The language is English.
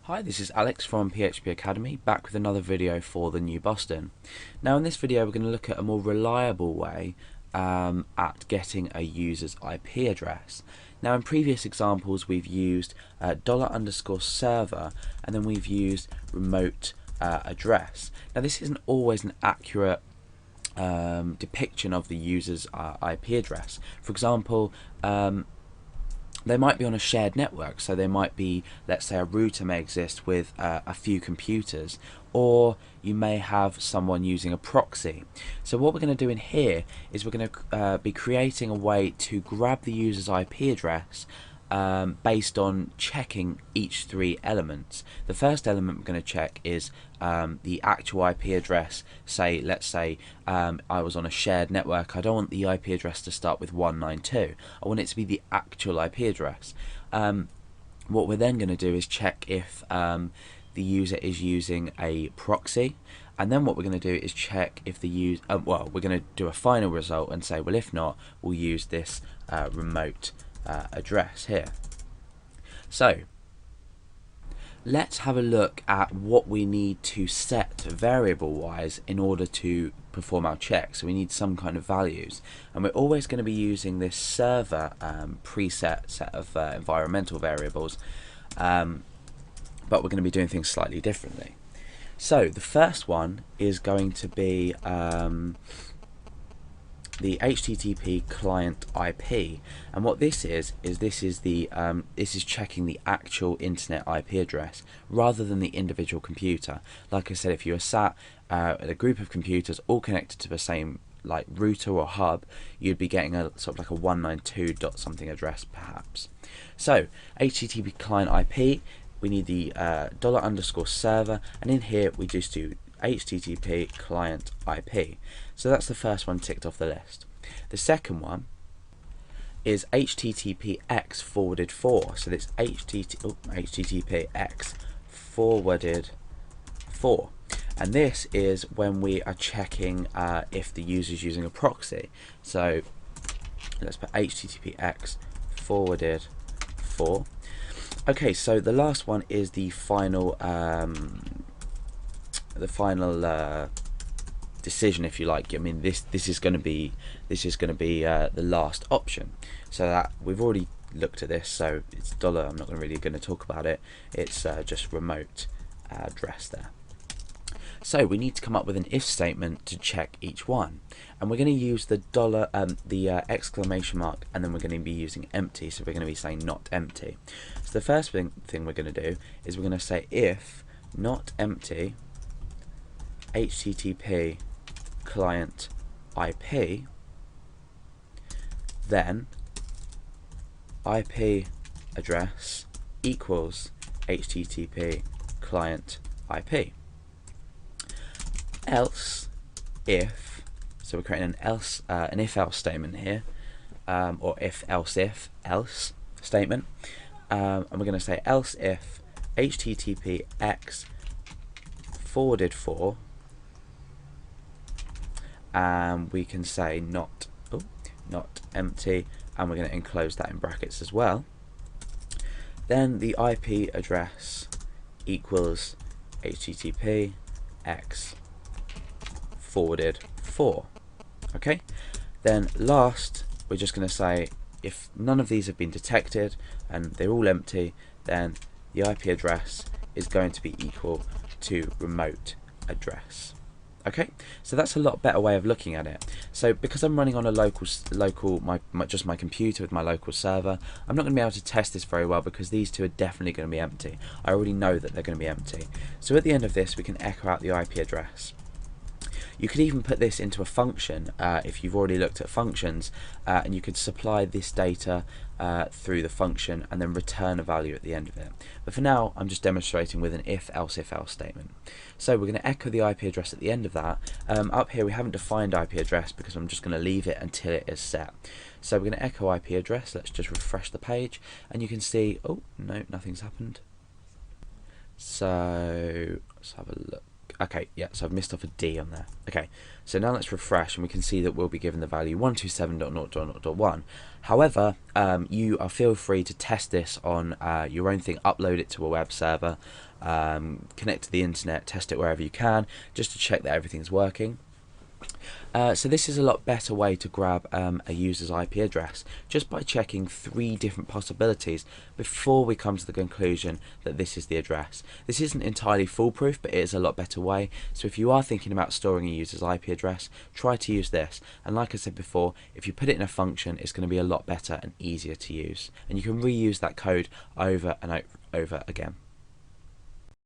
Hi, this is Alex from PHP Academy, back with another video for the New Boston. Now in this video we're going to look at a more reliable way at getting a user's IP address. Now in previous examples we've used $_server and then we've used remote address. Now this isn't always an accurate depiction of the user's IP address. For example, they might be on a shared network, so they might be, let's say a router may exist with a few computers, or you may have someone using a proxy. So what we're going to do in here is we're going to be creating a way to grab the user's IP address based on checking each three elements. The first element we're going to check is the actual IP address. Let's say I was on a shared network. I don't want the IP address to start with 192. I want it to be the actual IP address. What we're then going to do is check if the user is using a proxy, and then what we're going to do is check if the user we're going to do a final result and say, well, if not, we'll use this remote address here. So let's have a look at what we need to set variable wise in order to perform our check. So we need some kind of values, and we're always going to be using this server preset set of environmental variables, but we're going to be doing things slightly differently. So the first one is going to be the HTTP client IP, and what this is this is checking the actual internet IP address rather than the individual computer. Like I said, if you were sat at a group of computers all connected to the same like router or hub, you'd be getting a sort of like a 192 dot something address perhaps. So HTTP client IP, we need the $_server, and in here we just do HTTP client IP. So that's the first one ticked off the list. The second one is HTTPX forwarded for. So this HTTPX forwarded for, and this is when we are checking if the user is using a proxy. So let's put HTTPX forwarded for. Okay, so the last one is the final decision, if you like. I mean, this is going to be the last option. So that we've already looked at this. So it's dollar. I'm not really going to talk about it. It's just remote address there. So we need to come up with an if statement to check each one, and we're going to use the exclamation mark, and then we're going to be using empty. So we're going to be saying not empty. So the first thing we're going to do is we're going to say if not empty HTTP client IP, then IP address equals HTTP client IP. Else if, so we're creating an if-else statement here, or else statement, and we're going to say else if HTTPX forwarded for, and we can say not empty, and we're going to enclose that in brackets as well. Then the IP address equals HTTPX forwarded for. Okay, then last we're just going to say if none of these have been detected and they're all empty, then the IP address is going to be equal to remote address. Okay, so that's a lot better way of looking at it. So because I'm running on a just my computer with my local server, I'm not going to be able to test this very well because these two are definitely going to be empty. I already know that they're going to be empty. So at the end of this we can echo out the IP address. You could even put this into a function if you've already looked at functions, and you could supply this data through the function and then return a value at the end of it. But for now I'm just demonstrating with an if else statement. So we're going to echo the IP address at the end of that. Up here we haven't defined IP address because I'm just going to leave it until it is set. So we're going to echo IP address. Let's just refresh the page, and you can see, oh no, nothing's happened. So let's have a look. Okay, yeah, so I've missed off a D on there. Okay, so now let's refresh and we can see that we'll be given the value 127.0.0.1. However, you are feel free to test this on your own thing, upload it to a web server, connect to the internet, test it wherever you can, just to check that everything's working. So this is a lot better way to grab a user's IP address, just by checking 3 different possibilities before we come to the conclusion that this is the address. This isn't entirely foolproof, but it is a lot better way. So if you are thinking about storing a user's IP address, try to use this. And like I said before, if you put it in a function, it's going to be a lot better and easier to use. And you can reuse that code over and over again.